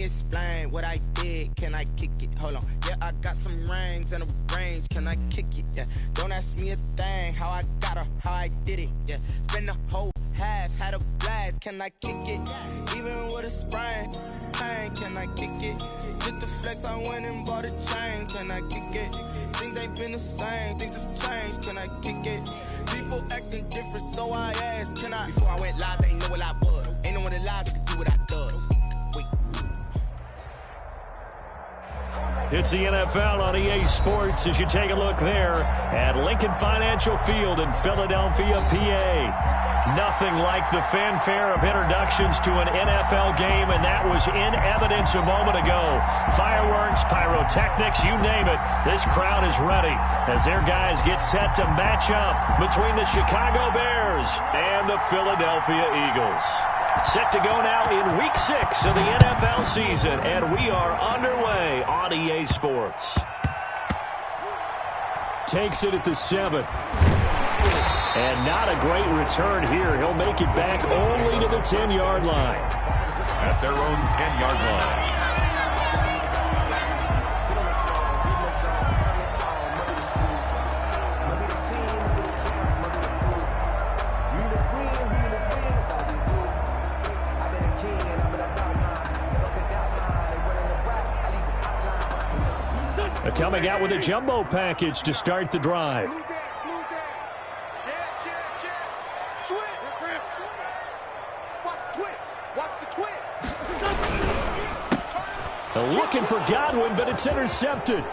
explain what I did. Can I kick it? Hold on. Yeah, I got some rings and a range. Can I kick it? Yeah. Don't ask me a thing. How I got her, how I did it. Yeah. Spend the whole half, had a blast. Can I kick it? Even with a sprain. Can I kick it? Just the flex, I went and bought a chain. Can I kick it? Things ain't been the same. Things have changed. Can I kick it? People acting different, so I asked, can I? Before I went live, they ain't know what I was. Ain't no one alive that could do what I does. Wait. It's the NFL on EA Sports as you take a look there at Lincoln Financial Field in Philadelphia, PA. Nothing like the fanfare of introductions to an NFL game, and that was in evidence a moment ago. Fireworks, pyrotechnics, you name it. This crowd is ready as their guys get set to match up between the Chicago Bears and the Philadelphia Eagles. Set to go now in Week 6 of the NFL season, and we are underway on EA Sports. Takes it at the 7. And not a great return here. He'll make it back only to the 10-yard line. At their own 10-yard line. Coming out with a jumbo package to start the drive. Looking for Godwin, but it's intercepted.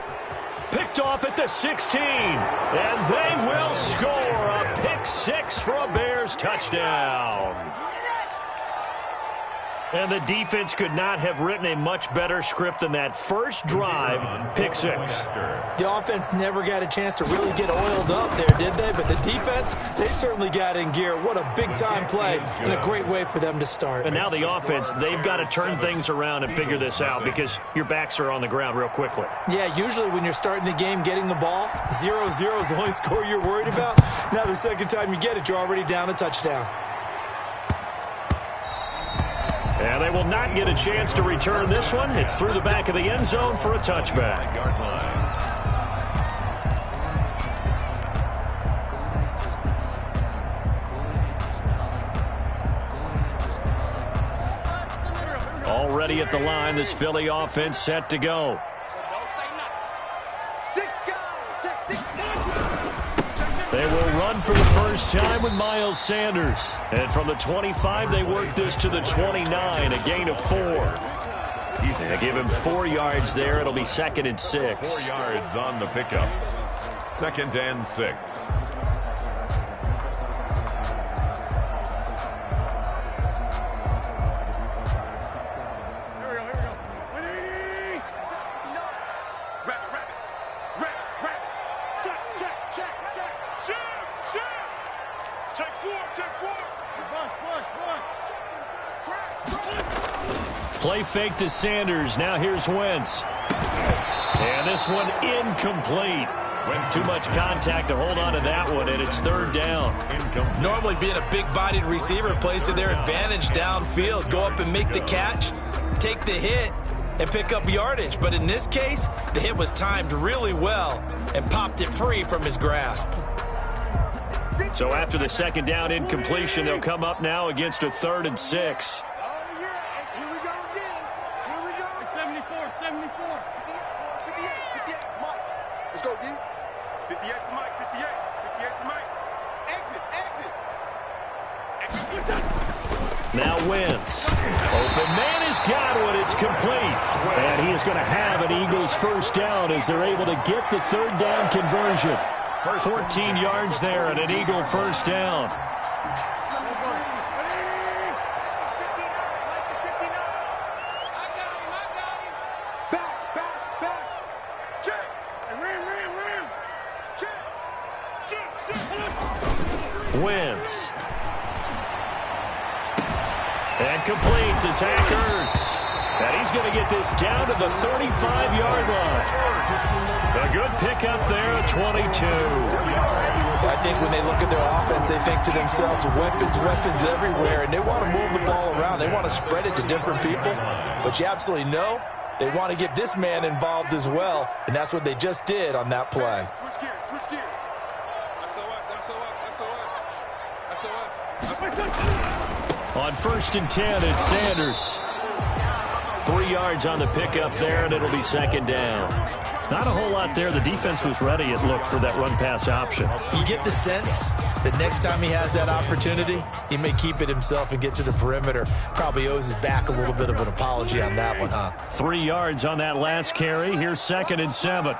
Picked off at the 16. And they will score a pick 6 for a Bears touchdown. And the defense could not have written a much better script than that first drive, pick 6. The offense never got a chance to really get oiled up there, did they? But the defense, they certainly got in gear. What a big-time play and a great way for them to start. And now the offense, they've got to turn things around and figure this out because your backs are on the ground real quickly. Yeah, usually when you're starting the game getting the ball, 0-0 is the only score you're worried about. Now the second time you get it, you're already down a touchdown. And they will not get a chance to return this one. It's through the back of the end zone for a touchback. Already at the line, this Philly offense set to go. They will run for the first time with Miles Sanders. And from the 25, they work this to the 29, a gain of 4. They give him 4 yards there. It'll be 2nd and 6. 4 yards on the pickup. 2nd and 6. Play fake to Sanders. Now here's Wentz. And this one incomplete. Too much contact to hold on to that one, and it's 3rd down. Normally being a big-bodied receiver plays to their advantage downfield. Go up and make the catch, take the hit, and pick up yardage. But in this case, the hit was timed really well and popped it free from his grasp. So after the 2nd down incompletion, they'll come up now against a 3rd and 6. Now Wentz. Open man is Godwin. It's complete. And he is going to have an Eagles first down as they're able to get the 3rd down conversion. 14 yards there and an Eagle first down. Wentz. And complete to Zach Ertz. And he's going to get this down to the 35-yard line. A good pickup there at 22. I think when they look at their offense, they think to themselves, weapons, weapons everywhere, and they want to move the ball around. They want to spread it to different people, but you absolutely know they want to get this man involved as well, and that's what they just did on that play. Switch gears, switch gears. On 1st and 10, it's Sanders. 3 yards on the pickup there, and it'll be 2nd down. Not a whole lot there. The defense was ready, it looked, for that run-pass option. You get the sense that next time he has that opportunity, he may keep it himself and get to the perimeter. Probably owes his back a little bit of an apology on that one, huh? 3 yards on that last carry. Here's 2nd and 7.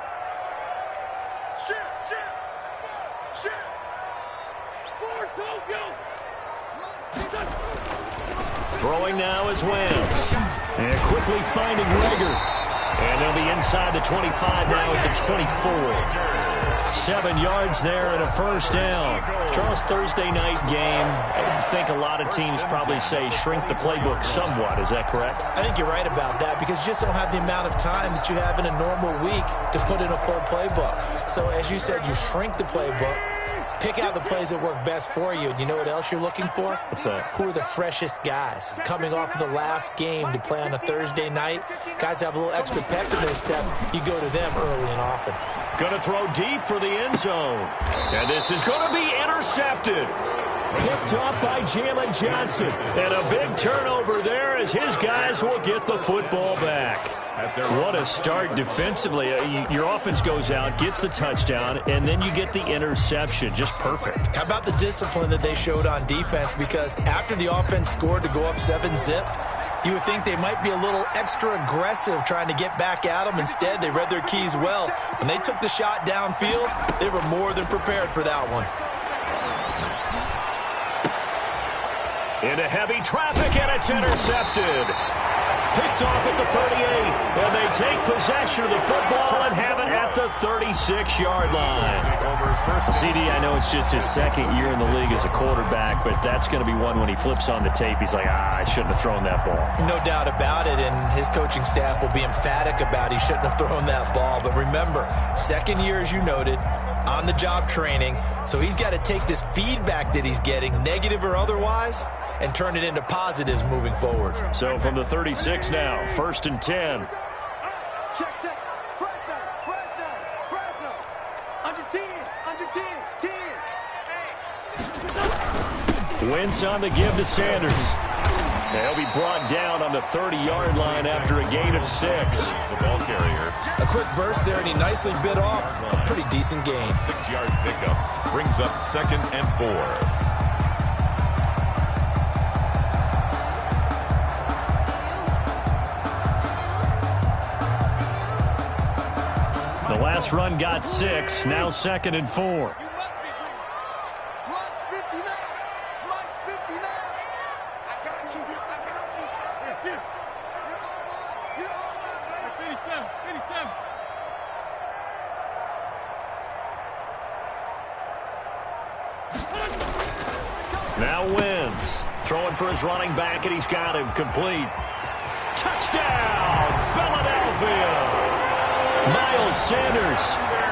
Throwing now is Wentz. And quickly finding Rager. And they'll be inside the 25 now at the 24. 7 yards there and a 1st down. Charles, Thursday night game, I think a lot of teams probably say shrink the playbook somewhat. Is that correct? I think you're right about that because you just don't have the amount of time that you have in a normal week to put in a full playbook. So as you said, you shrink the playbook. Pick out the plays that work best for you. And you know what else you're looking for? What's that? Who are the freshest guys? Coming off of the last game to play on a Thursday night, guys have a little extra pep in their step. You go to them early and often. Going to throw deep for the end zone. And this is going to be intercepted. Picked off by Jalen Johnson. And a big turnover there as his guys will get the football back. What a start defensively. Your offense goes out, gets the touchdown, and then you get the interception. Just perfect. How about the discipline that they showed on defense? Because after the offense scored to go up 7-zip, you would think they might be a little extra aggressive trying to get back at them. Instead, they read their keys well. When they took the shot downfield, they were more than prepared for that one. Into heavy traffic, and it's intercepted. Picked off at the 38, and they take possession of the football and have it at the 36-yard line. CD, I know it's just his 2nd year in the league as a quarterback, but that's going to be one when he flips on the tape. He's like, I shouldn't have thrown that ball. No doubt about it, and his coaching staff will be emphatic about he shouldn't have thrown that ball. But remember, 2nd year, as you noted, on-the-job training, so he's got to take this feedback that he's getting, negative or otherwise, and turn it into positives moving forward. So from the 36 now, 1st and 10. Check. Fresno. Under 10. Wentz on the give to Sanders. They'll be brought down on the 30-yard line after a gain of 6. The ball carrier. A quick burst there, and he nicely bit off a pretty decent gain. 6-yard pickup brings up 2nd and 4. The last run got 6, now 2nd and 4. Now Wentz throwing for his running back, and he's got him complete. Touchdown, Philadelphia! Miles Sanders,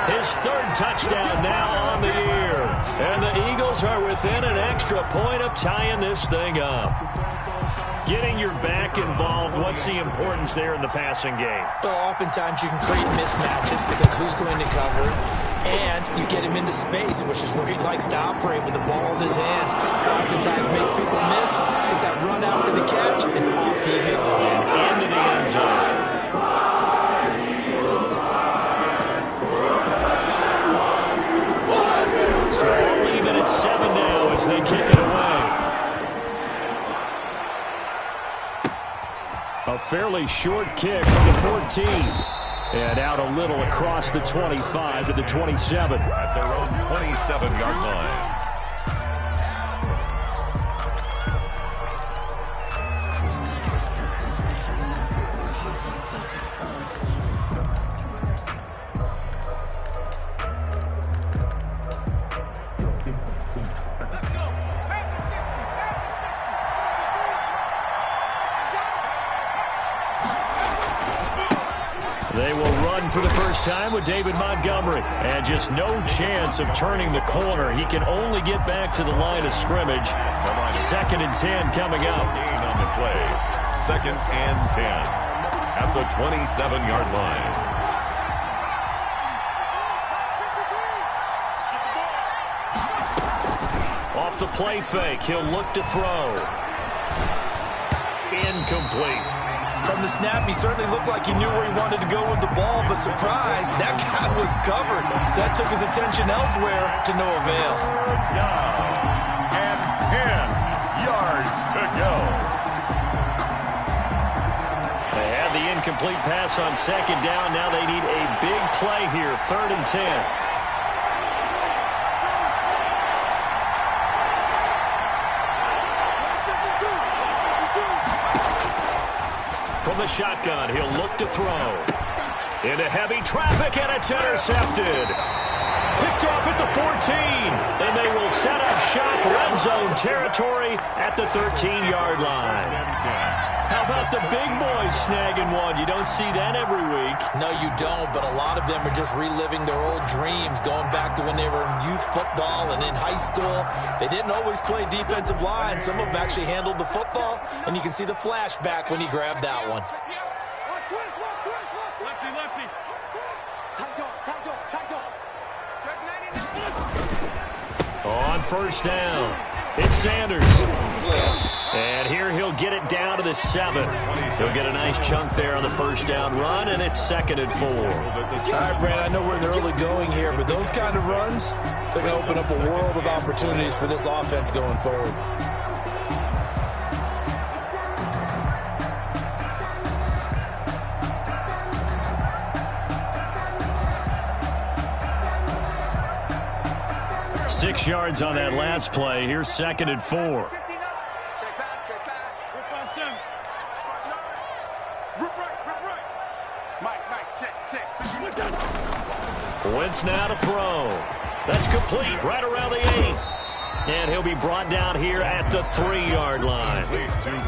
his 3rd touchdown now on the year. And the Eagles are within an extra point of tying this thing up. Getting your back involved, what's the importance there in the passing game? Well, oftentimes you can create mismatches because who's going to cover, and you get him into space, which is where he likes to operate with the ball in his hands. Oftentimes makes people miss because that run after the catch, and off he goes. Into the end zone. So we'll leave it at 7 now as they kick it away. A fairly short kick from the 14. And out a little across the 25 to the 27. At their own 27-yard line. They will run for the first time with David Montgomery. And just no chance of turning the corner. He can only get back to the line of scrimmage. 2nd and 10 coming up. Gain on the play. 2nd and 10 at the 27-yard line. Off the play fake, he'll look to throw. Incomplete. From the snap, he certainly looked like he knew where he wanted to go with the ball, but surprise, that guy was covered. So that took his attention elsewhere to no avail. Down and 10 yards to go. They had the incomplete pass on 2nd down. Now they need a big play here, 3rd and 10. From the shotgun, he'll look to throw. Into heavy traffic, and it's intercepted. Picked off at the 14, and they will set up shop red zone territory at the 13-yard line. How about the big boys snagging one? You don't see that every week. No, you don't, but a lot of them are just reliving their old dreams, going back to when they were in youth football and in high school. They didn't always play defensive line. Some of them actually handled the football, and you can see the flashback when he grabbed that one. Lefty. Tight dog. On 1st down, it's Sanders. And here he'll get it down to the 7. He'll get a nice chunk there on the 1st down run, and it's 2nd and 4. All right, Brand, I know we're in the early going here, but those kind of runs, they're going to open up a world of opportunities for this offense going forward. Six yards on that last play. Here's 2nd and 4. Wentz now to throw. That's complete right around the 8. And he'll be brought down here at the 3-yard line.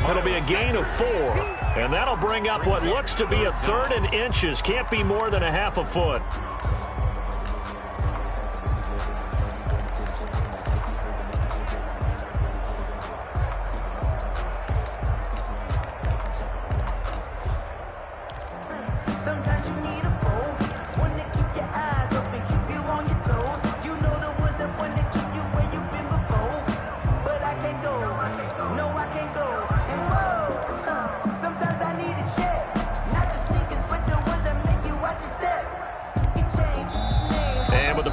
It'll be a gain of 4. And that'll bring up what looks to be a 3rd and inches. Can't be more than a half a foot.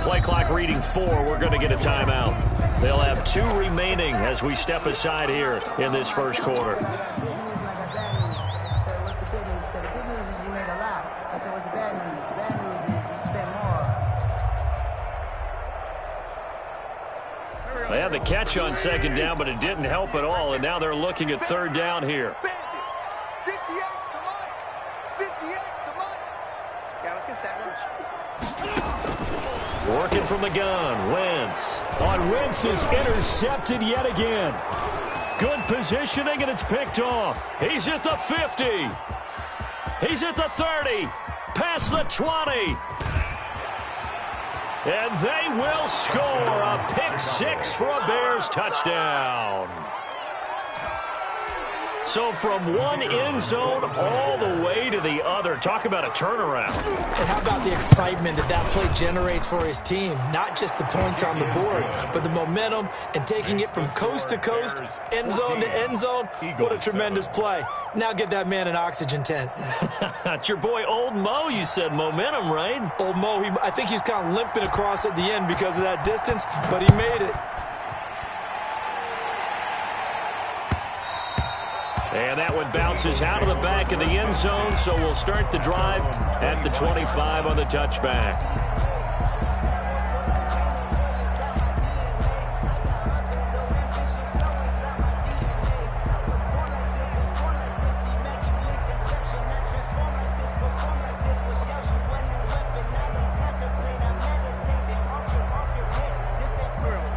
Play clock reading 4. We're going to get a timeout. They'll have 2 remaining as we step aside here in this first quarter. What's the good news? So the good news is you made a lot. I said, what's the bad news? The bad news is you spent more. They had the catch on 2nd down, but it didn't help at all, and now they're looking at 3rd down here. 58's the money. 58's the money. Yeah, let's go 7 inch. Working from the gun, Wentz. Wentz is intercepted yet again. Good positioning, and it's picked off. He's at the 50. He's at the 30. Past the 20. And they will score a pick 6 for a Bears touchdown. So from one end zone all the way to the other. Talk about a turnaround. And how about the excitement that play generates for his team? Not just the points on the board, but the momentum and taking it from coast to coast, end zone to end zone. What a tremendous play. Now get that man an oxygen tent. It's your boy Old Mo, you said. Momentum, right? Old Mo, I think he's kind of limping across at the end because of that distance, but he made it. And that one bounces out of the back of the end zone, so we'll start the drive at the 25 on the touchback.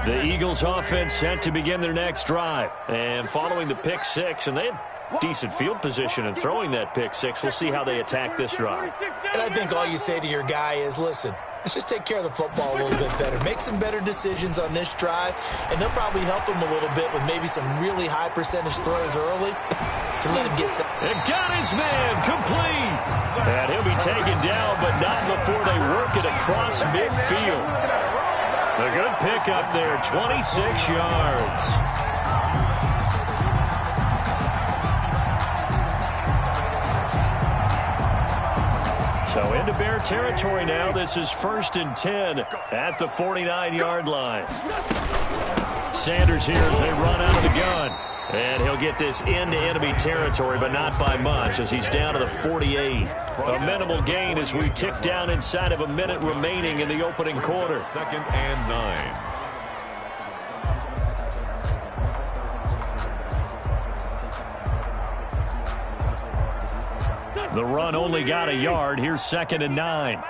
The Eagles offense set to begin their next drive. And following the pick 6, and they had decent field position and throwing that pick six. We'll see how they attack this drive. And I think all you say to your guy is, listen, let's just take care of the football a little bit better. Make some better decisions on this drive, and they'll probably help him a little bit with maybe some really high percentage throws early to let him get set. And got his man complete. And he'll be taken down, but not before they work it across midfield. A good pickup there, 26 yards. So into Bear territory now. This is 1st and 10 at the 49-yard line. Sanders here as they run out of the gun. And he'll get this into enemy territory, but not by much as he's down to the 48. A minimal gain as we tick down inside of a minute remaining in the opening quarter. 2nd and 9. The run only got a yard. Here's 2nd and 9.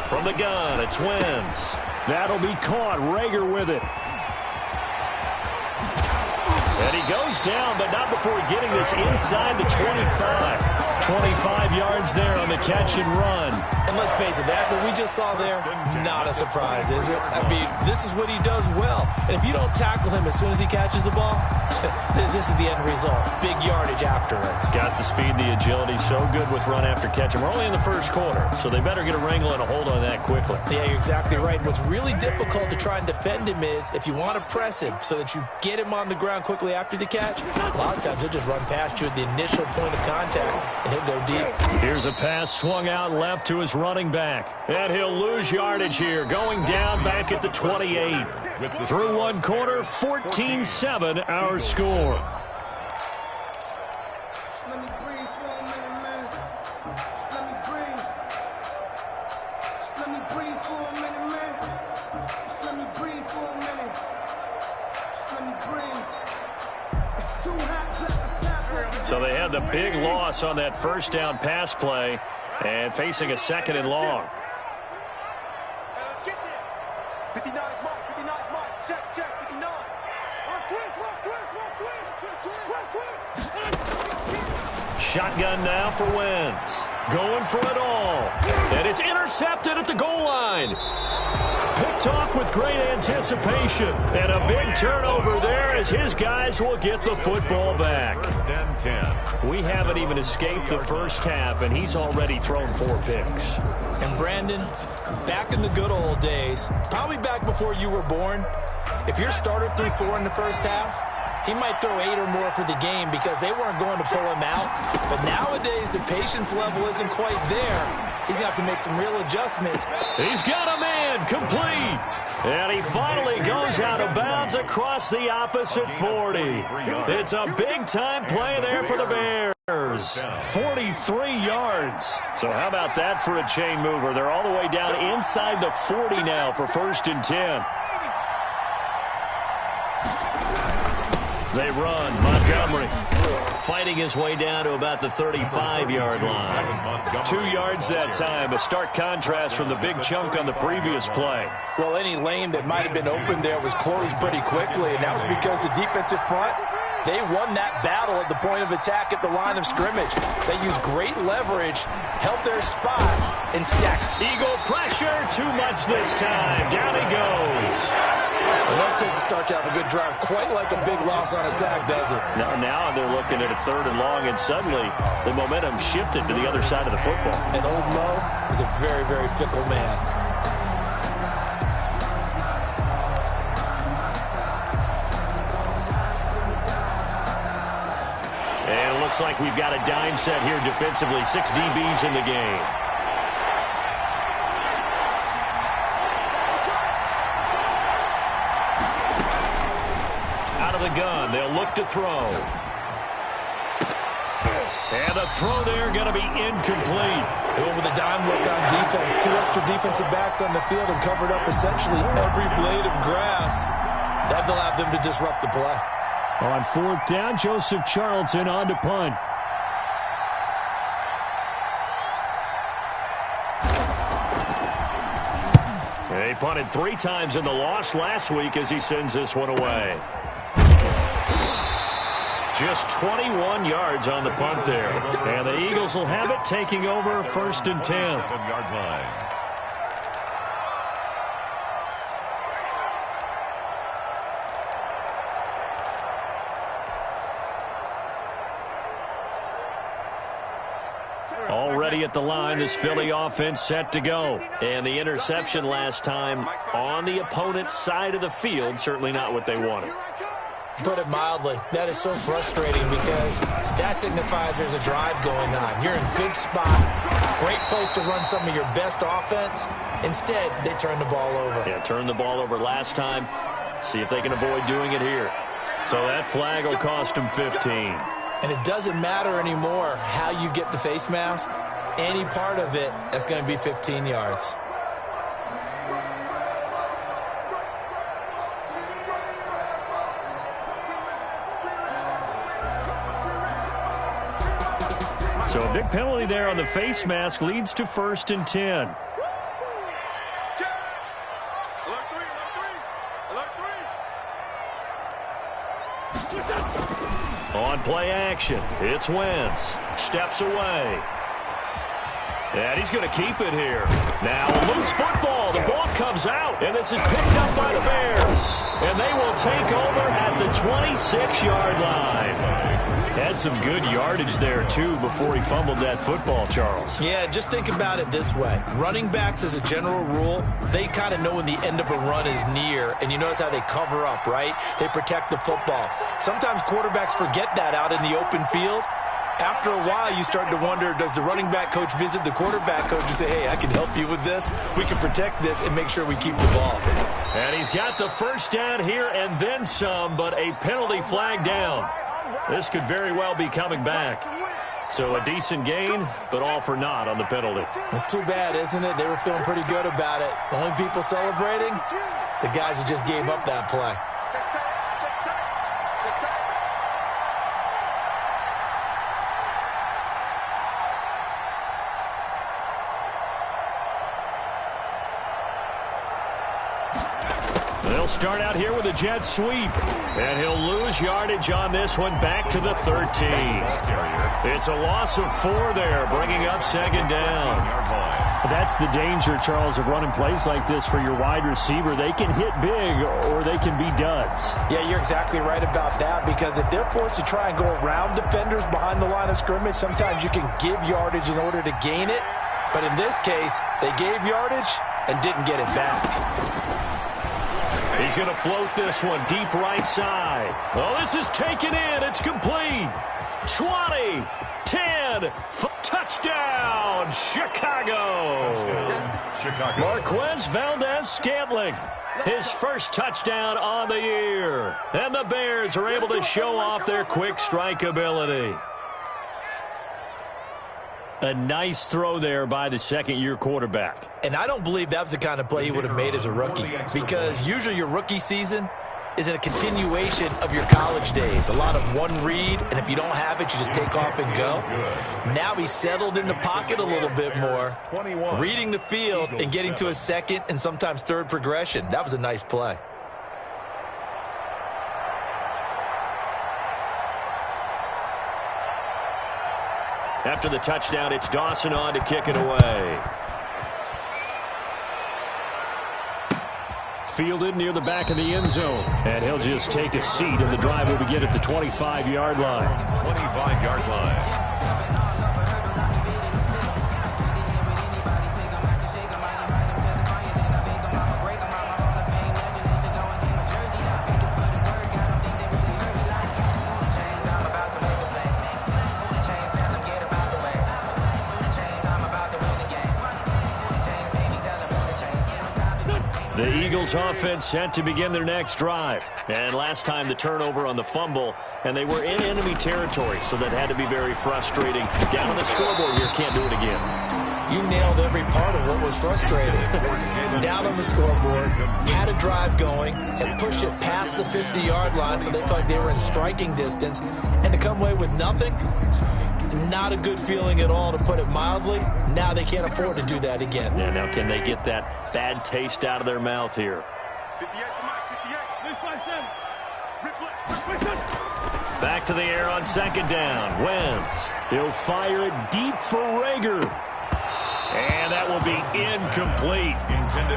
From the gun, it's Wentz. That'll be caught. Rager with it. And he goes down, but not before getting this inside the 25. 25 yards there on the catch and run. And let's face it, that what we just saw there, not a surprise, is it? I mean, this is what he does well. And if you don't tackle him as soon as he catches the ball, this is the end result. Big yardage after it. Got the speed, the agility, so good with run after catch. And we're only in the first quarter, so they better get a wrangle and a hold on that quickly. Yeah, you're exactly right. What's really difficult to try and defend him is if you want to press him so that you get him on the ground quickly after the catch, a lot of times he'll just run past you at the initial point of contact, and he'll go deep. Here's a pass swung out left to his running back. And he'll lose yardage here, going down back at the 28. Through one quarter, 14-7 our score. Let me breathe for a minute, man. Just let me breathe. Just let me breathe for a minute, man. Just let me breathe for a minute. Just let me breathe. It's too hot to attack. So they had the big loss on that first down pass play and facing a 2nd and long. Let's get there. 59 Mike, 59 Mike. Check, 59. Shotgun now for Wentz. Going for it all. And it's intercepted at the goal line. Picked off with great anticipation. And a big turnover there as his guys will get the football back. 1st and 10. We haven't even escaped the first half, and he's already thrown 4 picks. And Brandon, back in the good old days, probably back before you were born, if your starter threw 4 in the first half, he might throw 8 or more for the game because they weren't going to pull him out. But nowadays, the patience level isn't quite there. He's going to have to make some real adjustments. He's got a man complete. And he finally goes out of bounds across the opposite 40. It's a big-time play there for the Bears. 43 yards. So how about that for a chain mover? They're all the way down inside the 40 now for 1st and 10. They run. Montgomery fighting his way down to about the 35-yard line. 2 yards that time. A stark contrast from the big chunk on the previous play. Well, any lane that might have been open there was closed pretty quickly, and that was because the defensive front, they won that battle at the point of attack at the line of scrimmage. They used great leverage, held their spot, and stacked. Eagle pressure. Too much this time. Down he goes. Well, that takes a start to have a good drive, quite like a big loss on a sack, does it? Now they're looking at a 3rd and long, and suddenly the momentum shifted to the other side of the football. And old Mo is a very, very fickle man. And it looks like we've got a dime set here defensively. 6 DBs in the game. The gun. They'll look to throw. And the throw there going to be incomplete. They went with a dime look on defense. 2 extra defensive backs on the field and covered up essentially every blade of grass. That allowed them to disrupt the play. On 4th down, Joseph Charlton on to punt. They punted 3 times in the loss last week as he sends this one away. Just 21 yards on the punt there. And the Eagles will have it, taking over 1st and 10. 7-yard line. Already at the line, this Philly offense set to go. And the interception last time on the opponent's side of the field, certainly not what they wanted. Put it mildly, that is so frustrating because that signifies there's a drive going on. You're in a good spot, great place to run some of your best offense. Instead, they turn the ball over. Yeah, turned the ball over last time. See if they can avoid doing it here. So that flag will cost them 15. And it doesn't matter anymore how you get the face mask. Any part of it, that's going to be 15 yards. So a big penalty there on the face mask leads to 1st and 10. On play action, it's Wentz. Steps away. And he's going to keep it here. Now a loose football. The ball comes out, and this is picked up by the Bears. And they will take over at the 26-yard line. Had some good yardage there, too, before he fumbled that football, Charles. Yeah, just think about it this way. Running backs, as a general rule, they kind of know when the end of a run is near, and you notice how they cover up, right? They protect the football. Sometimes quarterbacks forget that out in the open field. After a while, you start to wonder, does the running back coach visit the quarterback coach and say, hey, I can help you with this. We can protect this and make sure we keep the ball. And he's got the first down here and then some, but a penalty flag down. This could very well be coming back. So a decent gain, but all for naught on the penalty. It's too bad, isn't it? They were feeling pretty good about it. The only people celebrating, the guys who just gave up that play. They'll start out here with a jet sweep. And he'll lose yardage on this one back to the 13. It's a loss of 4 there, bringing up 2nd down. That's the danger, Charles, of running plays like this for your wide receiver. They can hit big or they can be duds. Yeah, you're exactly right about that, because if they're forced to try and go around defenders behind the line of scrimmage, sometimes you can give yardage in order to gain it. But in this case, they gave yardage and didn't get it back. He's going to float this one deep right side. Oh, this is taken in. It's complete. 20, 10, touchdown, Chicago. Marquez Valdez-Scantling, his first touchdown on the year. And the Bears are able to show off their quick strike ability. A nice throw there by the second-year quarterback. And I don't believe that was the kind of play he would have made as a rookie, because usually your rookie season is a continuation of your college days. A lot of one read, and if you don't have it, you just take off and go. Now he's settled in the pocket a little bit more, reading the field and getting to a second and sometimes third progression. That was a nice play. After the touchdown, it's Dawson on to kick it away. Fielded near the back of the end zone. And he'll just take a seat, and the drive will begin at the 25-yard line. 25-yard line. The Eagles offense set to begin their next drive. And last time the turnover on the fumble, and they were in enemy territory, so that had to be very frustrating. Down on the scoreboard here, can't do it again. You nailed every part of what was frustrating. Down on the scoreboard, had a drive going, and pushed it past the 50-yard line so they felt like they were in striking distance, and to come away with nothing, Not a good feeling at all, to put it mildly. Now they can't afford to do that again. Yeah, now can they get that bad taste out of their mouth here? 58 to Mike, 58. Back to the air on second down. Wentz. He'll fire it deep for Rager. And that will be incomplete.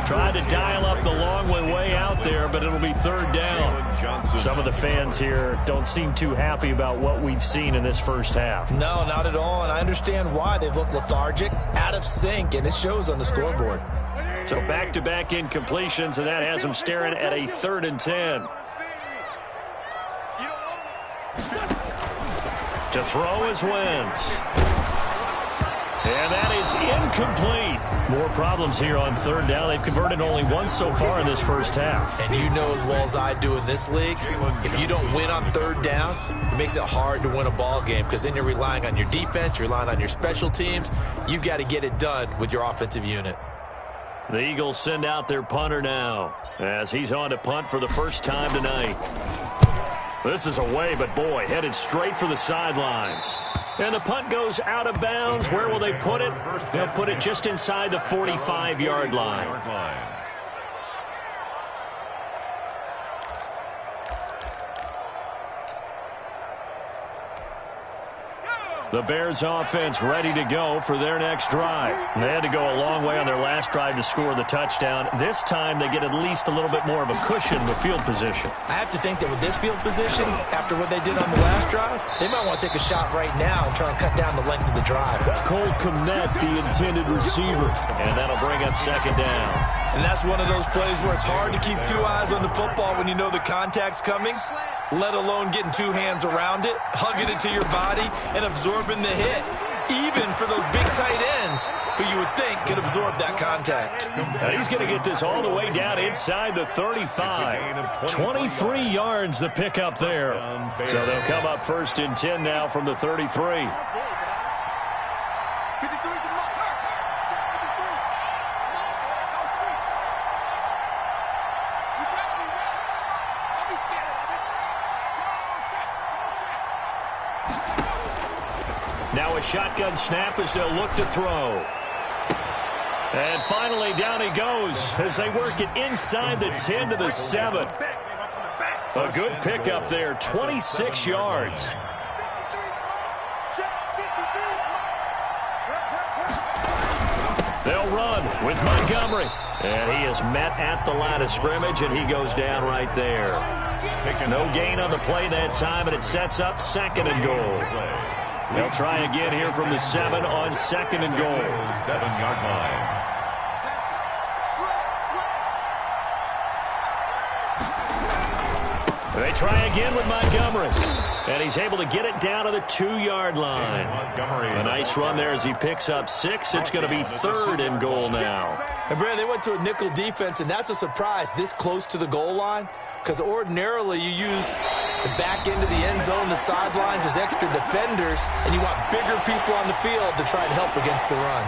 Tried to dial up the long way out there, but it'll be third down. Some of the fans here don't seem too happy about what we've seen in this first half. No, not at all, and I understand why. They've looked lethargic, out of sync, and it shows on the scoreboard. So back-to-back incompletions, and that has them staring at a 3rd and 10. To throw is Wentz. And that is incomplete. More problems here on 3rd down. They've converted only once so far in this first half. And you know as well as I do in this league, if you don't win on 3rd down, it makes it hard to win a ball game because then you're relying on your defense, you're relying on your special teams. You've got to get it done with your offensive unit. The Eagles send out their punter now as he's on to punt for the first time tonight. This is away, but boy, headed straight for the sidelines. And the punt goes out of bounds. Where will they put it? They'll put it just inside the 45-yard line. The Bears offense ready to go for their next drive. They had to go a long way on their last drive to score the touchdown. This time they get at least a little bit more of a cushion with field position. I have to think that with this field position, after what they did on the last drive, they might want to take a shot right now and try and cut down the length of the drive. Cole Kmet, the intended receiver. And that'll bring up second down. And that's one of those plays where it's hard to keep two eyes on the football when you know the contact's coming, let alone getting two hands around it, hugging it to your body, and absorbing the hit, even for those big tight ends who you would think could absorb that contact. And he's going to get this all the way down inside the 35. 23 yards the pickup there. So they'll come up 1st and 10 now from the 33. Now a shotgun snap as they'll look to throw. And finally down he goes as they work it inside the 10 to the 7. A good pickup there, 26 yards. They'll run with Montgomery. And he is met at the line of scrimmage, and he goes down right there. No gain on the play that time, and it sets up 2nd and goal. They'll try again here from the 7 on 2nd and goal. 7-yard line. They try again with Montgomery. And he's able to get it down to the 2-yard line. A nice run there as he picks up 6. It's going to be 3rd and goal now. And, Brad, they went to a nickel defense, and that's a surprise this close to the goal line. Because ordinarily you use the back end of the end zone, the sidelines as extra defenders, and you want bigger people on the field to try and help against the run.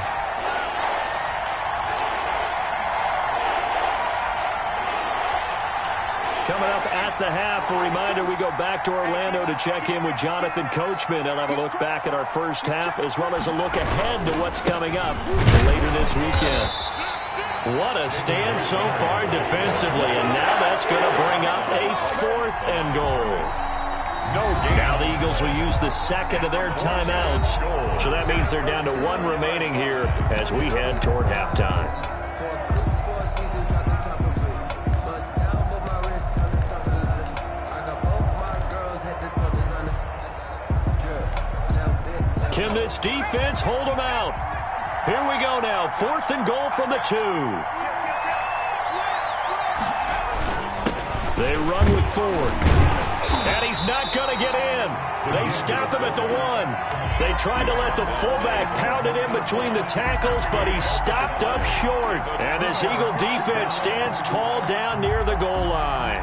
Coming up at the half, a reminder, we go back to Orlando to check in with Jonathan Coachman. He'll have a look back at our first half as well as a look ahead to what's coming up later this weekend. What a stand so far defensively, and now that's going to bring up a 4th and goal. Now the Eagles will use the 2nd of their timeouts, so that means they're down to 1 remaining here as we head toward halftime. Can this defense hold them out? Here we go now, 4th and goal from the 2. They run with Ford. And he's not going to get in. They stop him at the 1. They tried to let the fullback pound it in between the tackles, but he stopped up short. And this Eagle defense stands tall down near the goal line.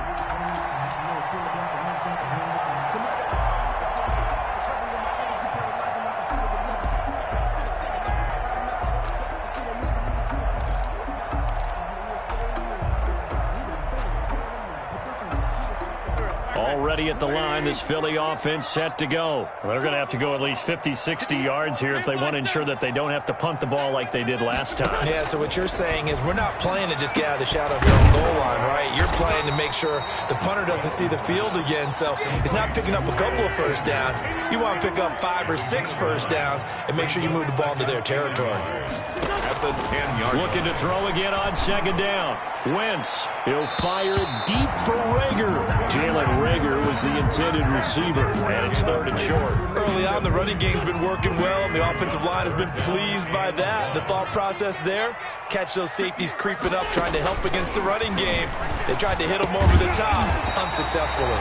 Already at the line, this Philly offense set to go. They're going to have to go at least 50, 60 yards here if they want to ensure that they don't have to punt the ball like they did last time. Yeah, so what you're saying is we're not playing to just get out of the shadow of your own goal line, right? You're playing to make sure the punter doesn't see the field again. So he's not picking up a couple of first downs. You want to pick up 5 or 6 first downs and make sure you move the ball into their territory. At the 10-yard line. Looking to throw again on second down. Wentz, he'll fire deep for Rager. Jalen Rager was the intended receiver, and it's 3rd and short. Early on, the running game's been working well, and the offensive line has been pleased by that. The thought process there, catch those safeties creeping up, trying to help against the running game. They tried to hit them over the top, unsuccessfully.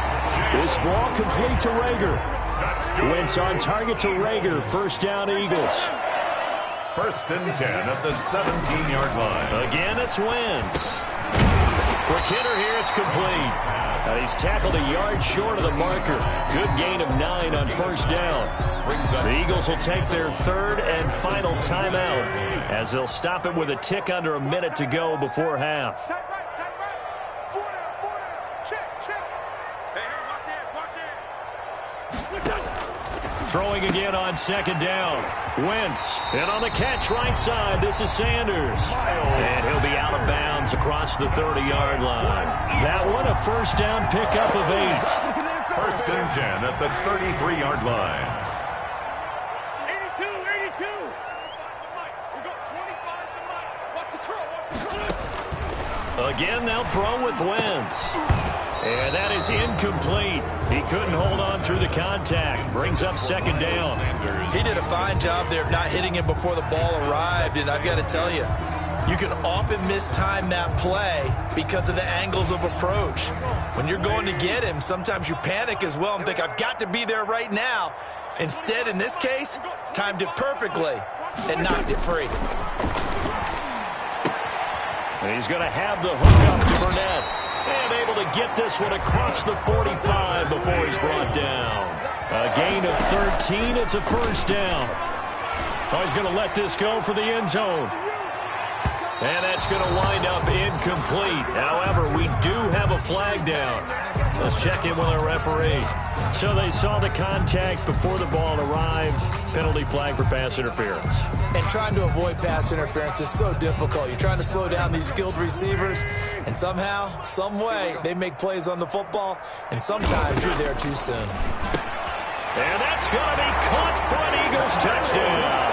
This ball complete to Rager. Wentz on target to Rager. First down, Eagles. 1st and 10 at the 17-yard line. Again, it's Wentz. Quick hitter here, it's complete. He's tackled a yard short of the marker. Good gain of 9 on first down. The Eagles will take their 3rd and final timeout as they'll stop it with a tick under a minute to go before half. Throwing again on second down. Wentz, and on the catch right side, this is Sanders. And he'll be out of bounds across the 30-yard line. That one a first down pickup of 8. 1st and 10 at the 33-yard line. 82. We got 25 to Mike. Watch the curl. Again, they'll throw with Wentz. And that is incomplete. He couldn't hold on through the contact. Brings up second down. He did a fine job there of not hitting him before the ball arrived, and I've got to tell you, you can often mistime that play because of the angles of approach. When you're going to get him, sometimes you panic as well and think, I've got to be there right now. Instead, in this case, timed it perfectly and knocked it free. And he's going to have the hook up to Burnett. And able to get this one across the 45 before he's brought down. A gain of 13. It's a first down. Oh, he's going to let this go for the end zone. And that's going to wind up incomplete. However, we do have a flag down. Let's check in with our referee. So they saw the contact before the ball arrived. Penalty flag for pass interference. And trying to avoid pass interference is so difficult. You're trying to slow down these skilled receivers, and somehow, some way, they make plays on the football, and sometimes you're there too soon. And that's going to be caught for an Eagles touchdown.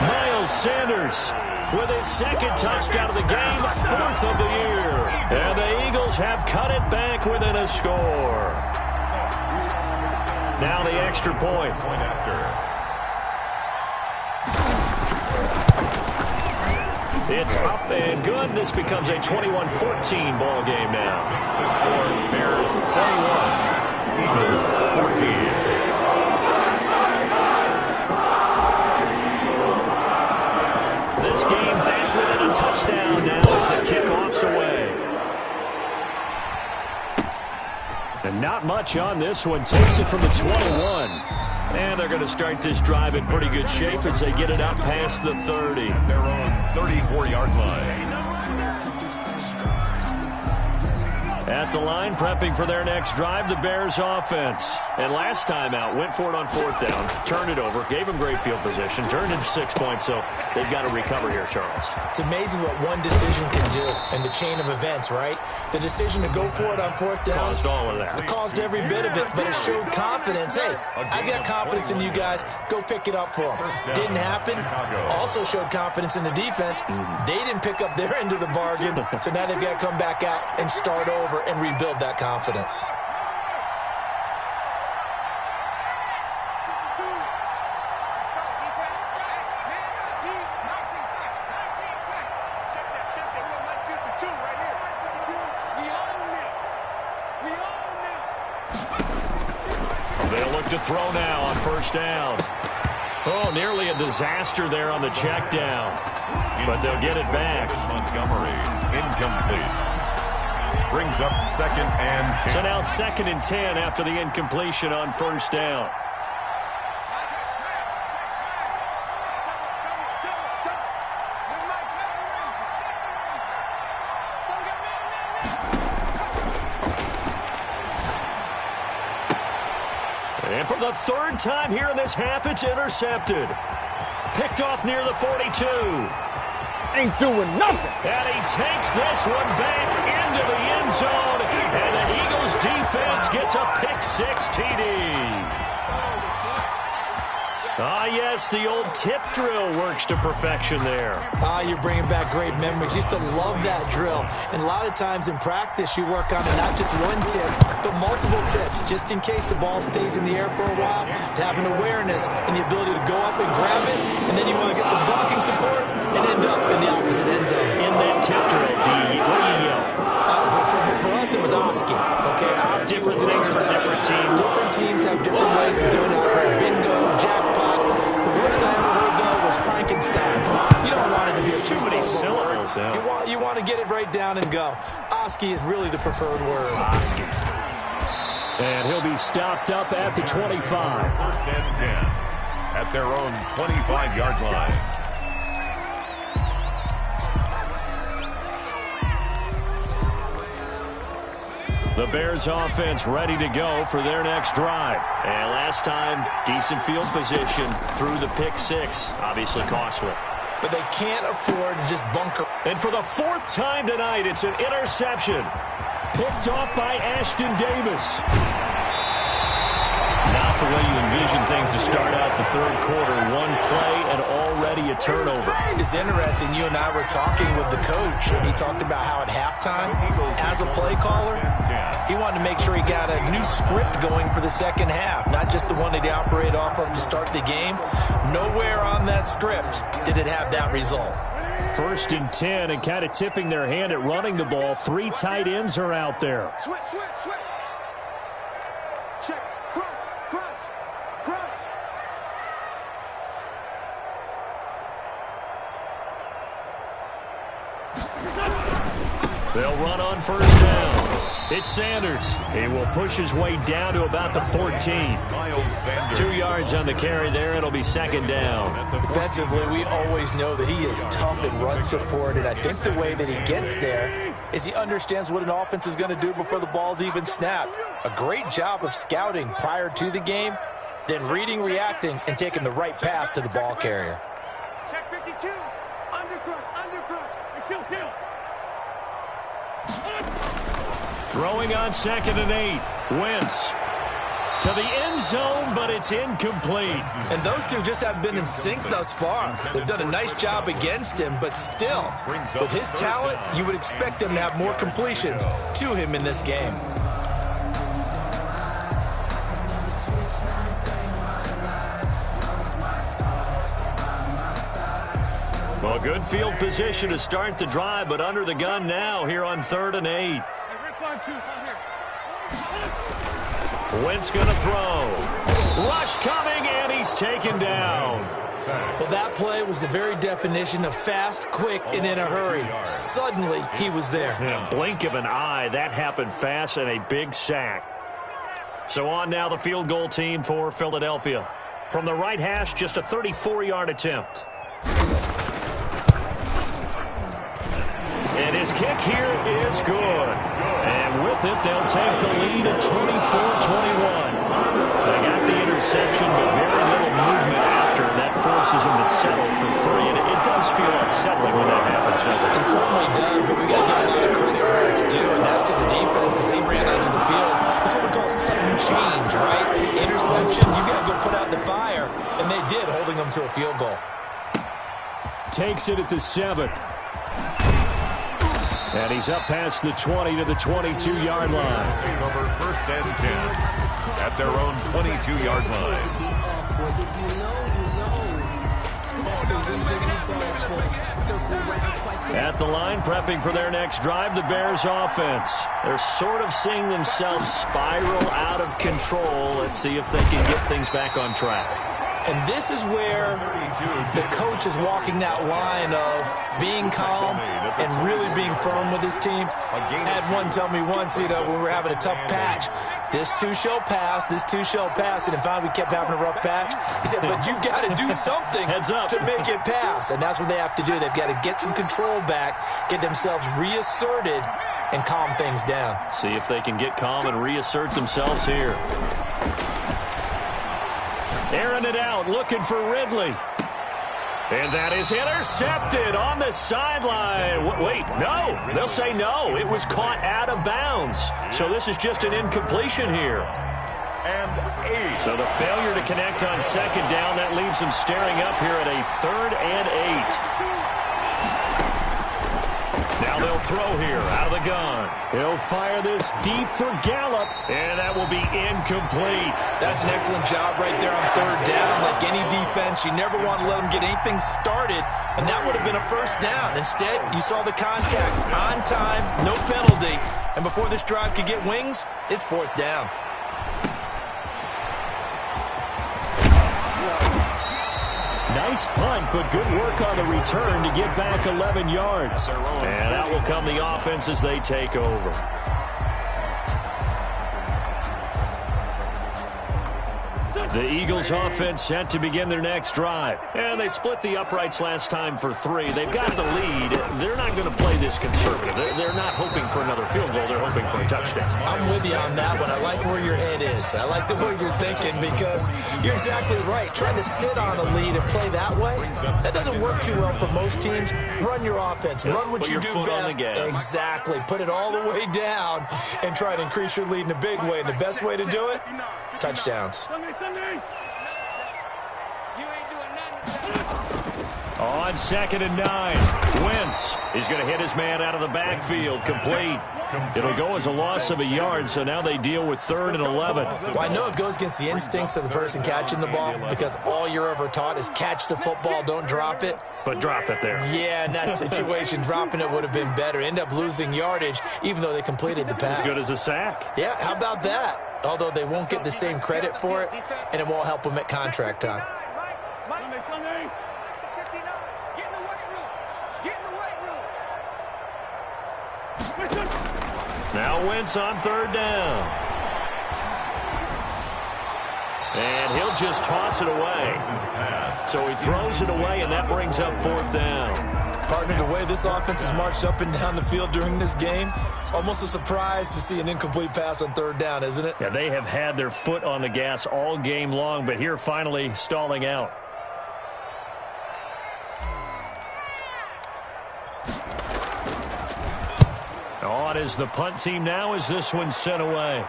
Miles Sanders with his 2nd touchdown of the game, 4th of the year. And the Eagles have cut it back within a score. Now the extra point. It's up and good. This becomes a 21-14 ball game now. The score, Bears 21, Eagles 14. This game back within a touchdown now as the kickoff's away. And not much on this one. Takes it from the 21. And they're going to start this drive in pretty good shape as they get it up past the 30. Their own 34-yard line. At the line, prepping for their next drive, the Bears offense. And last time out, went for it on 4th down, turned it over, gave them great field position, turned into 6 points, so they've got to recover here, Charles. It's amazing what one decision can do in the chain of events, right? The decision to go for it on 4th down. Caused all of that. It caused every bit of it, but it showed confidence. Hey, I've got confidence in you guys. Go pick it up for them. Didn't happen. Also showed confidence in the defense. They didn't pick up their end of the bargain, so now they've got to come back out and start over and rebuild that confidence. They'll look to throw now on first down. Oh, nearly a disaster there on the check down. But they'll get it back. Montgomery, incomplete. Brings up 2nd and 10. So now 2nd and 10 after the incompletion on first down. for the third time here in this half, it's intercepted. Picked off near the 42. Ain't doing nothing. And he takes this one back into the end zone. And the Eagles defense gets a pick-6 TD. Ah, yes, the old tip drill works to perfection there. You're bringing back great memories. Used to love that drill. And a lot of times in practice, you work on not just one tip, but multiple tips, just in case the ball stays in the air for a while, to have an awareness and the ability to go up and grab it, and then you want to get some blocking support and end up in the opposite end zone. In that tip drill, what do you yell? For us, it was Oski. Okay, Oski Different was an things for different teams. Different teams have different ways of doing it. Bingo, jackpot. The worst I ever heard, though, was Frankenstein. You don't want it to be a too many syllables. You want to get it right down and go. Oski is really the preferred word. Oski. And he'll be stopped up at the 25. First and 10 at their own 25-yard line. The Bears offense ready to go for their next drive. And last time, decent field position through the pick-6. Obviously costly. But they can't afford to just bunker. And for the fourth time tonight, it's an interception. Picked off by Ashton Davis. Not the way you envision things to start out the third quarter. One play and already a turnover. It's interesting. You and I were talking with the coach, and he talked about how at halftime, as a play caller, he wanted to make sure he got a new script going for the second half, not just the one that he operated off of to start the game. Nowhere on that script did it have that result. First and 10, and kind of tipping their hand at running the ball. 3 tight ends are out there. Switch. Check. Crunch. They'll run on first down. It's Sanders. He will push his way down to about the 14. 2 yards on the carry there. It'll be second down. Defensively, we always know that he is tough in run support, and I think the way that he gets there is he understands what an offense is going to do before the ball's even snapped. A great job of scouting prior to the game, then reading, reacting, and taking the right path to the ball carrier. Check 52. Undercrunch. Kill. Throwing on second and 8. Wentz to the end zone, but it's incomplete. And those two just haven't been in sync thus far. They've done a nice job against him, but still, with his talent, you would expect them to have more completions to him in this game. Well, good field position to start the drive, but under the gun now here on 3rd and 8. Wentz going to throw. Rush coming, and he's taken down. Well, that play was the very definition of fast, quick, and in a hurry. Suddenly, he was there. In a blink of an eye, that happened fast, and a big sack. So on now the field goal team for Philadelphia. From the right hash, just a 34-yard attempt. And his kick here is good. And with it, they'll take the lead at 24-21. They got the interception, but very little movement after. That forces him to settle for 3. And it does feel unsettling when that happens, doesn't it? It certainly does, but we got to give a lot of credit where it's due, and that's to the defense because they ran onto the field. It's what we call sudden change, right? Interception, you got to go put out the fire, and they did, holding them to a field goal. Takes it at the 7. And he's up past the 20 to the 22-yard line. Over first and 10 at their own 22-yard line. At the line, prepping for their next drive, the Bears offense. They're sort of seeing themselves spiral out of control. Let's see if they can get things back on track. And this is where the coach is walking that line of being calm and really being firm with his team. I had one tell me once, when we were having a tough patch, this too shall pass, and finally we kept having a rough patch. He said, but you got to do something to make it pass. And that's what they have to do. They've got to get some control back, get themselves reasserted, and calm things down. See if they can get calm and reassert themselves here. Airing it out, looking for Ridley. And that is intercepted on the sideline. Wait, no. They'll say no. It was caught out of bounds. So this is just an incompletion here. And 8. So the failure to connect on second down, that leaves them staring up here at a 3rd and 8. Now they'll throw here out of the gun. He'll fire this deep for Gallup, and that will be incomplete. That's an excellent job right there on 3rd down. Like any defense, you never want to let them get anything started, and that would have been a 1st down. Instead, you saw the contact on time, no penalty, and before this drive could get wings, it's 4th down. Nice punt, but good work on the return to get back 11 yards. And out will come the offense as they take over. The Eagles offense set to begin their next drive. And they split the uprights last time for 3. They've got the lead. They're not going to play this conservative. They're not hoping for another field goal. They're hoping for a touchdown. I'm with you on that one. I like where your head is. I like the way you're thinking because you're exactly right. Trying to sit on a lead and play that way, that doesn't work too well for most teams. Run your offense. Run what you do best. Exactly. Put it all the way down and try to increase your lead in a big way. And the best way to do it, touchdowns. On 2nd and 9, Wentz is going to hit his man out of the backfield, complete. It'll go as a loss of a yard, so now they deal with 3rd and 11. Well, I know it goes against the instincts of the person catching the ball because all you're ever taught is catch the football, don't drop it. But drop it there. Yeah, in that situation, dropping it would have been better. End up losing yardage, even though they completed the pass. As good as a sack. Yeah, how about that? Although they won't get the same credit for it, and it won't help them at contract time. Now Wentz on 3rd down. And he'll just toss it away. So he throws it away, and that brings up 4th down. Partner, the way this offense has marched up and down the field during this game, it's almost a surprise to see an incomplete pass on 3rd down, isn't it? Yeah, they have had their foot on the gas all game long, but here finally stalling out. On is the punt team now as this one's sent away.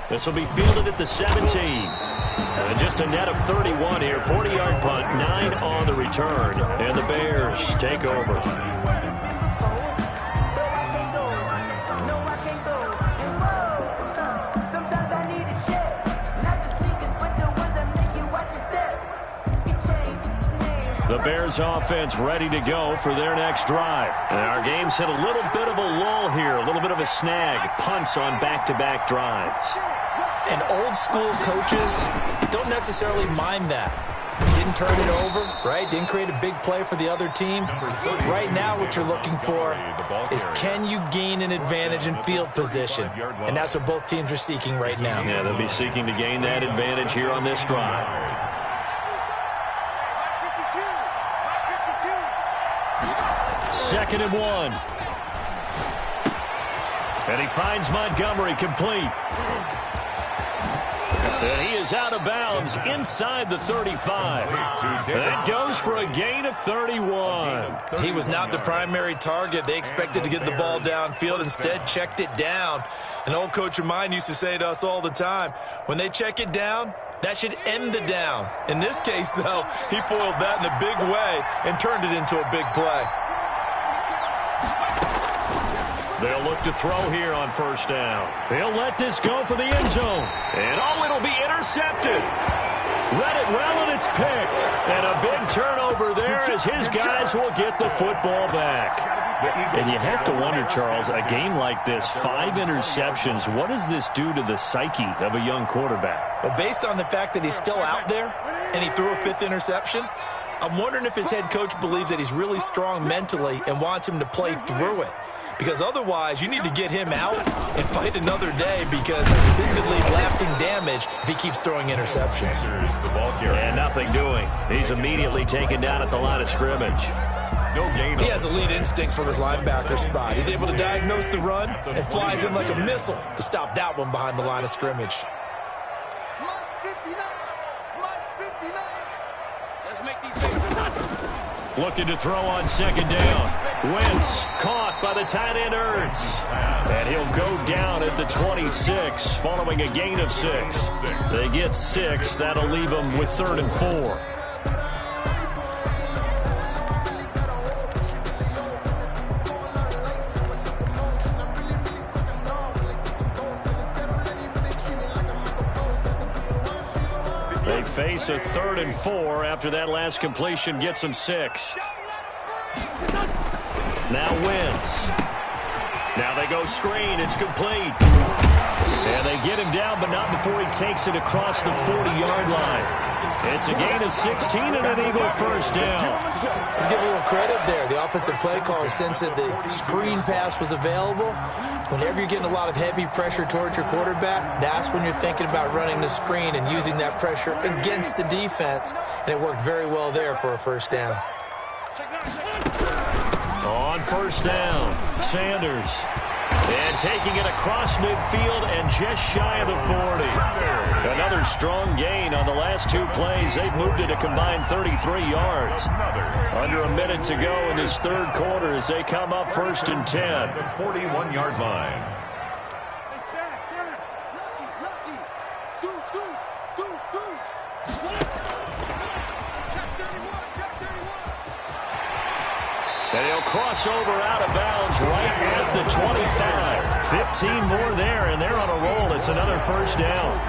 This will be fielded at the 17. And just a net of 31 here. 40-yard punt, 9 on the return. And the Bears take over. The Bears offense ready to go for their next drive. And our game's hit a little bit of a lull here, a little bit of a snag. Punts on back-to-back drives. And old school coaches don't necessarily mind that. Didn't turn it over, right? Didn't create a big play for the other team. Right now what you're looking for is can you gain an advantage in field position? And that's what both teams are seeking right now. Yeah, they'll be seeking to gain that advantage here on this drive. 2nd and 1. And he finds Montgomery complete. And he is out of bounds inside the 35. That goes for a gain of 31. He was not the primary target. They expected to get the ball downfield. Instead, checked it down. An old coach of mine used to say to us all the time, when they check it down, that should end the down. In this case, though, he foiled that in a big way and turned it into a big play. They'll look to throw here on 1st down. They'll let this go for the end zone. And it'll be intercepted. Read it well, and it's picked. And a big turnover there as his guys will get the football back. And you have to wonder, Charles, a game like this, 5 interceptions, what does this do to the psyche of a young quarterback? Well, based on the fact that he's still out there and he threw a 5th interception, I'm wondering if his head coach believes that he's really strong mentally and wants him to play through it. Because otherwise, you need to get him out and fight another day because this could leave lasting damage if he keeps throwing interceptions. And nothing doing. He's immediately taken down at the line of scrimmage. He has elite instincts from his linebacker spot. He's able to diagnose the run and flies in like a missile to stop that one behind the line of scrimmage. Looking to throw on second down. Wentz caught by the tight end Ertz. And he'll go down at the 26 following a gain of 6. They get 6. That'll leave them with 3rd and 4. They face a 3rd and 4 after that last completion gets them 6. Now Wentz. Now they go screen. It's complete. And they get him down, but not before he takes it across the 40-yard line. It's a gain of 16 and an Eagle first down. Let's give a little credit there. The offensive play caller sensed that the screen pass was available. Whenever you're getting a lot of heavy pressure towards your quarterback, that's when you're thinking about running the screen and using that pressure against the defense. And it worked very well there for a first down. On first down, Sanders. And taking it across midfield and just shy of the 40. Another strong gain on the last 2 plays. They've moved it a combined 33 yards. Under a minute to go in this 3rd quarter as they come up 1st and 10. The 41-yard line. And he'll cross over out of bounds right at the 25. 15 more there, and they're on a roll. It's another first down.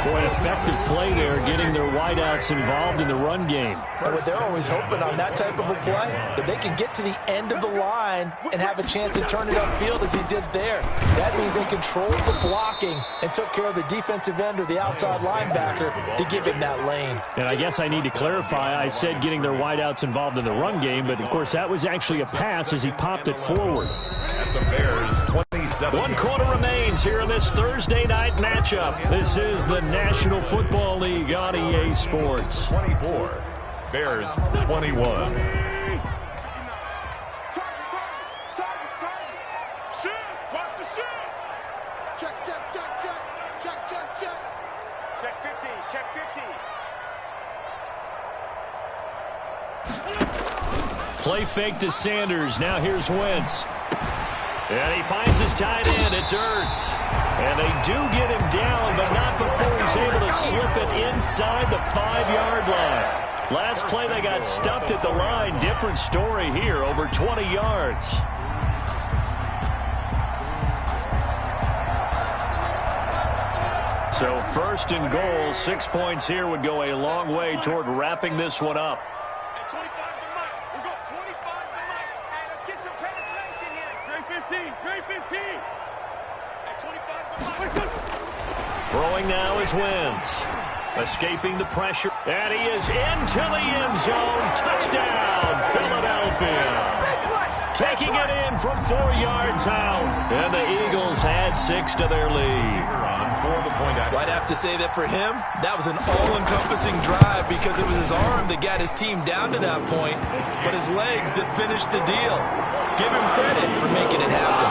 Boy, effective play there, getting their wideouts involved in the run game. And what they're always hoping on that type of a play, that they can get to the end of the line and have a chance to turn it upfield as he did there. That means they controlled the blocking and took care of the defensive end or the outside linebacker to give him that lane. And I guess I need to clarify, I said getting their wideouts involved in the run game, but of course that was actually a pass as he popped it forward. At the Bears, 27. 1 quarter remains here in this Thursday night matchup. This is the National Football League on EA Sports. 24. Bears 21. Check 50, check 50. Play fake to Sanders. Now here's Wentz. And he finds his tight end. It's Ertz. And they do get him down, but not before he's able to slip it inside the 5-yard line. Last play they got stuffed at the line. Different story here, over 20 yards. So 1st and goal, 6 points here would go a long way toward wrapping this one up. Throwing now is Wentz. Escaping the pressure. And he is into the end zone. Touchdown, Philadelphia. Taking it in from 4 yards out. And the Eagles add 6 to their lead. Well, I'd have to say that for him, that was an all-encompassing drive because it was his arm that got his team down to that point, but his legs that finished the deal. Give him credit for making it happen.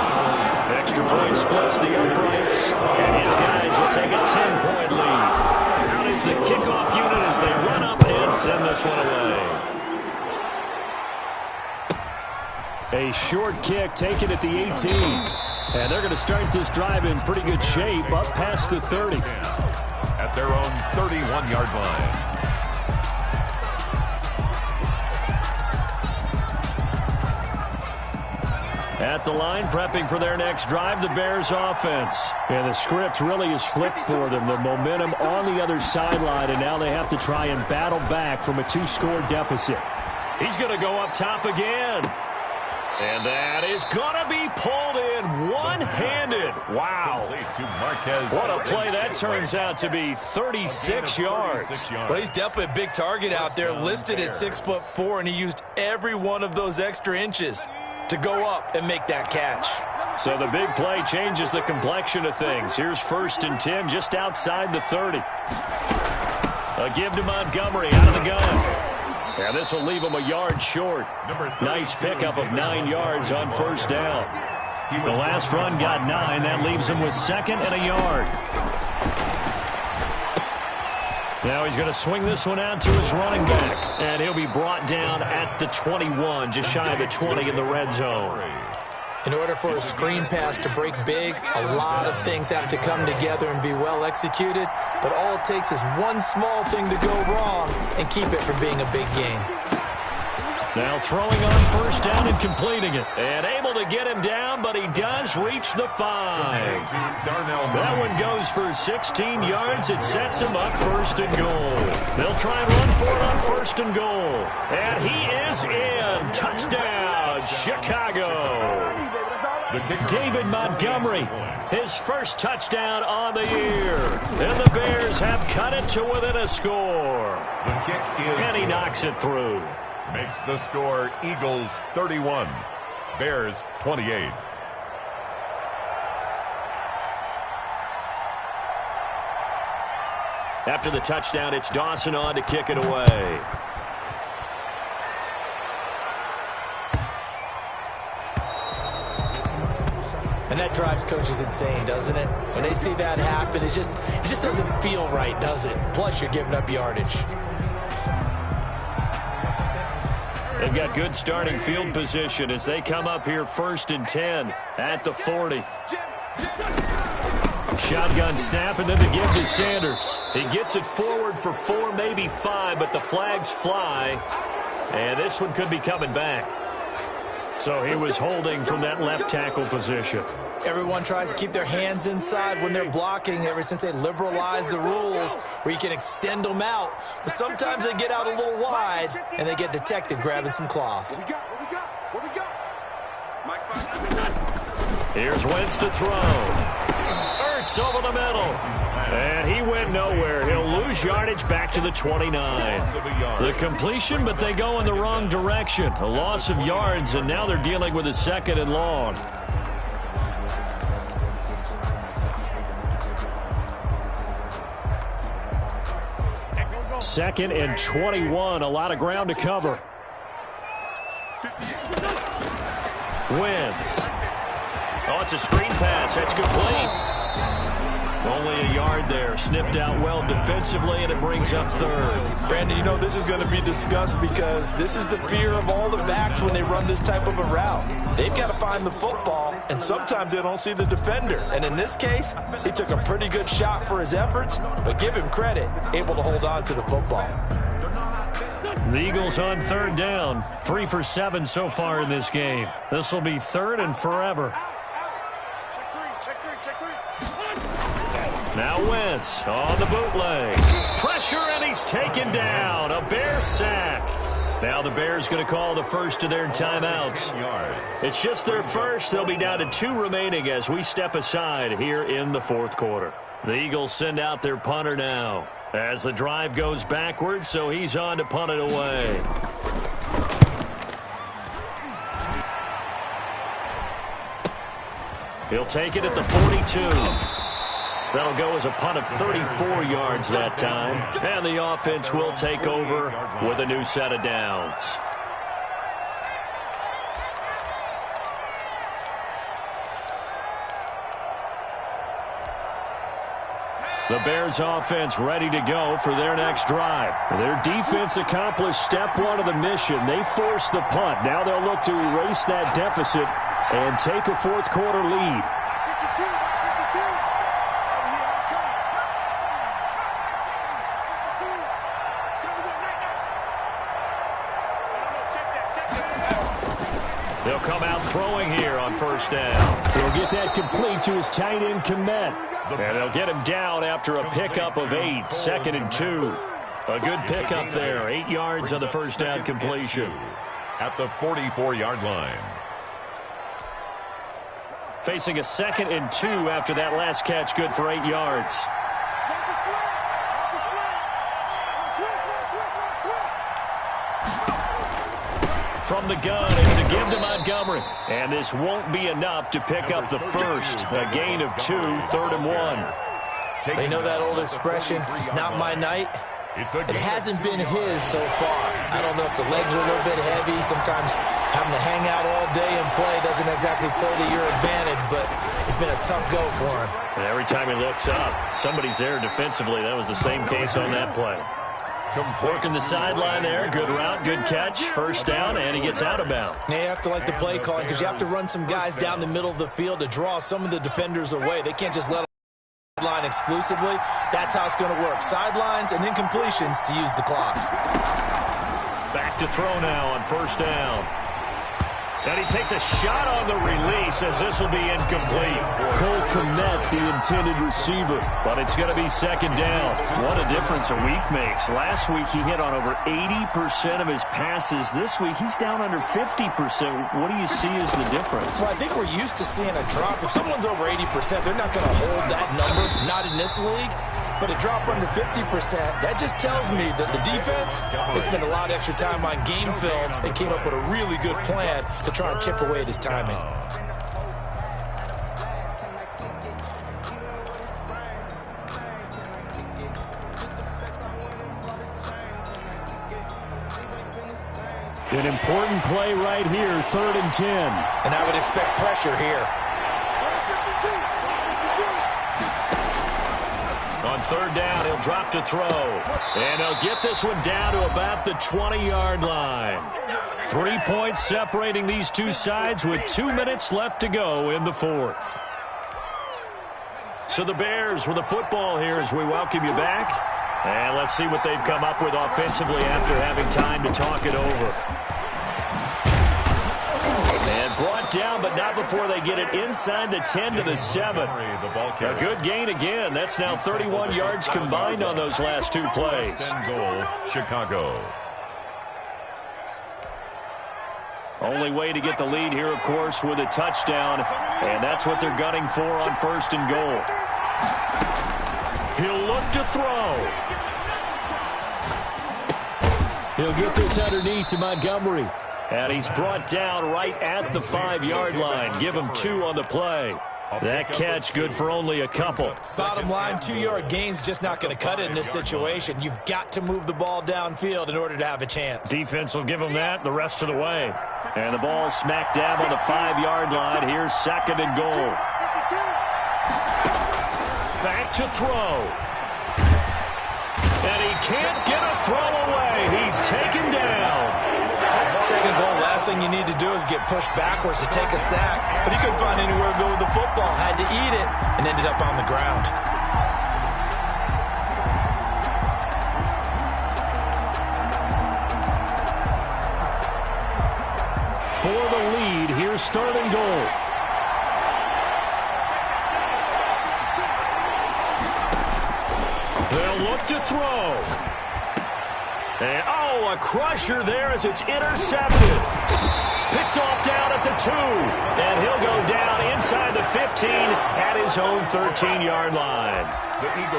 Extra point splits the uprights, and his guys will take a 10-point lead. Out is the kickoff unit as they run up and send this one away. A short kick taken at the 18. And they're going to start this drive in pretty good shape, up past the 30. At their own 31-yard line. At the line, prepping for their next drive, the Bears offense. And the script really is flipped for them. The momentum on the other sideline, and now they have to try and battle back from a 2-score deficit. He's going to go up top again. And that is going to be pulled in one-handed. Wow. What a play that turns out to be. 36 yards. Well, he's definitely a big target out there, listed at 6'4", and he used every one of those extra inches to go up and make that catch. So the big play changes the complexion of things. Here's 1st and 10 just outside the 30. A give to Montgomery out of the gun. And this will leave him a yard short. Nice pickup of 9 yards on 1st down. The last run got 9. That leaves him with 2nd and a yard. Now he's going to swing this one out to his running back, and he'll be brought down at the 21, just shy of the 20 in the red zone. In order for a screen pass to break big, a lot of things have to come together and be well executed, but all it takes is one small thing to go wrong and keep it from being a big game. Now throwing on first down and completing it. And able to get him down, but he does reach the 5. That one goes for 16 yards. It sets him up first and goal. They'll try and run for it on first and goal. And he is in. Touchdown, Chicago. David Montgomery, his first touchdown on the year. And the Bears have cut it to within a score. And he knocks it through. Makes the score Eagles 31, Bears 28. After the touchdown, it's Dawson on to kick it away. And that drives coaches insane, doesn't it? When they see that happen, it just doesn't feel right, does it? Plus, you're giving up yardage. They've got good starting field position as they come up here first and 10 at the 40. Shotgun snap, and then the give to Sanders. He gets it forward for 4, maybe 5, but the flags fly. And this one could be coming back. So he was holding from that left tackle position. Everyone tries to keep their hands inside when they're blocking ever since they liberalized the rules where you can extend them out. But sometimes they get out a little wide, and they get detected grabbing some cloth. What we got? Here's Wentz to throw. Ertz over the middle. And he went nowhere. He'll lose yardage back to the 29. The completion, but they go in the wrong direction. A loss of yards, and now they're dealing with a second and long. Second and 21. A lot of ground to cover. Wentz. Oh, it's a screen pass. That's complete. Only a yard there. Sniffed out well defensively, and it brings up third. Brandon, you know this is going to be discussed because this is the fear of all the backs when they run this type of a route. They've got to find the football, and sometimes they don't see the defender. And in this case, he took a pretty good shot for his efforts, but give him credit, able to hold on to the football. The Eagles on third down. 3 for 7 so far in this game. This will be third and forever. Now Wentz on the bootleg. Pressure, and he's taken down. A Bear sack. Now the Bears going to call the first of their timeouts. It's just their first. They'll be down to 2 remaining as we step aside here in the fourth quarter. The Eagles send out their punter now as the drive goes backwards, so he's on to punt it away. He'll take it at the 42. That'll go as a punt of 34 yards that time. And the offense will take over with a new set of downs. The Bears offense ready to go for their next drive. Their defense accomplished step 1 of the mission. They forced the punt. Now they'll look to erase that deficit and take a fourth quarter lead. They'll come out throwing here on first down. He'll get that complete to his tight end, Komet. And they'll get him down after a pickup of 8, 2nd and 2. A good pickup there, 8 yards on the first down completion. At the 44-yard line. Facing a 2nd and 2 after that last catch, good for 8 yards. From the gun, it's a give to Montgomery. And this won't be enough to pick up the first. A gain of 2, 3rd and 1. They know that old expression, it's not my night. It hasn't been his so far. I don't know if the legs are a little bit heavy. Sometimes having to hang out all day and play doesn't exactly play to your advantage, but it's been a tough go for him. And every time he looks up, somebody's there defensively. That was the same case on that play. Working the sideline there. Good route, good catch. First down, and he gets out of bounds. Now you have to like the play calling because you have to run some guys down the middle of the field to draw some of the defenders away. They can't just let them line exclusively. That's how it's going to work. Sidelines and incompletions to use the clock. Back to throw now on first down. And he takes a shot on the release as this will be incomplete. Cole Kmet, the intended receiver, but it's going to be second down. What a difference a week makes. Last week he hit on over 80% of his passes. This week he's down under 50%. What do you see as the difference? Well, I think we're used to seeing a drop. If someone's over 80%, they're not going to hold that number, not in this league. But a drop under 50%, that just tells me that the defense has spent a lot of extra time on game films and came up with a really good plan to try and chip away at his timing. An important play right here, 3rd and 10. And I would expect pressure here. On 3rd down, he'll drop to throw. And he'll get this one down to about the 20-yard line. 3 points separating these two sides with 2 minutes left to go in the 4th. So the Bears with the football here as we welcome you back. And let's see what they've come up with offensively after having time to talk it over. And brought down, but not before they get it inside the 10 to the 7. A good gain again. That's now 31 yards combined on those last two plays. Goal, Chicago. Only way to get the lead here, of course, with a touchdown. And that's what they're gunning for on 1st and goal. He'll look to throw. He'll get this underneath to Montgomery. And he's brought down right at the 5-yard line. Give him 2 on the play. That catch good for only a couple. Bottom line, 2-yard gain's just not going to cut it in this situation. You've got to move the ball downfield in order to have a chance. Defense will give him that the rest of the way. And the ball smack dab on the 5-yard line. Here's 2nd and goal. Back to throw. And he can't get a throw away. He's taken down. 2nd goal, last thing you need to do is get pushed backwards to take a sack. But he couldn't find anywhere to go with the football. Had to eat it and ended up on the ground. For the lead, here's 3rd and goal. They'll look to throw. And, a crusher there as it's intercepted. Picked off down at the 2. And he'll go down inside the 15 at his own 13-yard line.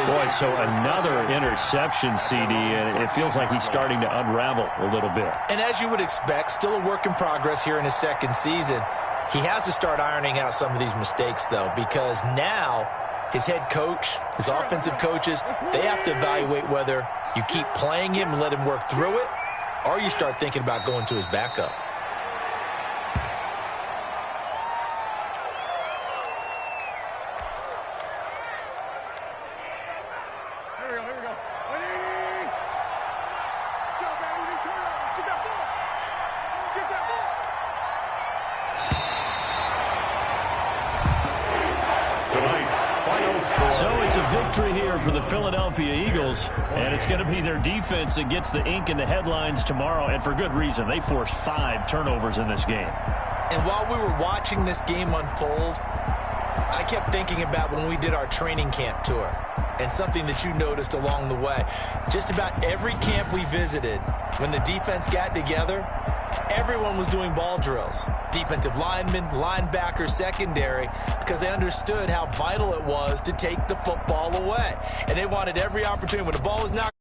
Boy, so another interception, CD, and it feels like he's starting to unravel a little bit. And as you would expect, still a work in progress here in his 2nd season. He has to start ironing out some of these mistakes, though, because now his head coach, his offensive coaches, they have to evaluate whether you keep playing him and let him work through it, or you start thinking about going to his backup. Here we go. Let's go, baby. Turn up. Get that ball. Get that ball. Tonight's final score. So it's a victory here for the Philadelphia Eagles, and it's going to be their defense that gets the ink in the headlines tomorrow, and for good reason. They forced 5 turnovers in this game. And while we were watching this game unfold, I kept thinking about when we did our training camp tour and something that you noticed along the way. Just about every camp we visited, when the defense got together, everyone was doing ball drills. Defensive linemen, linebackers, secondary, because they understood how vital it was to take the football away. And they wanted every opportunity when the ball was knocked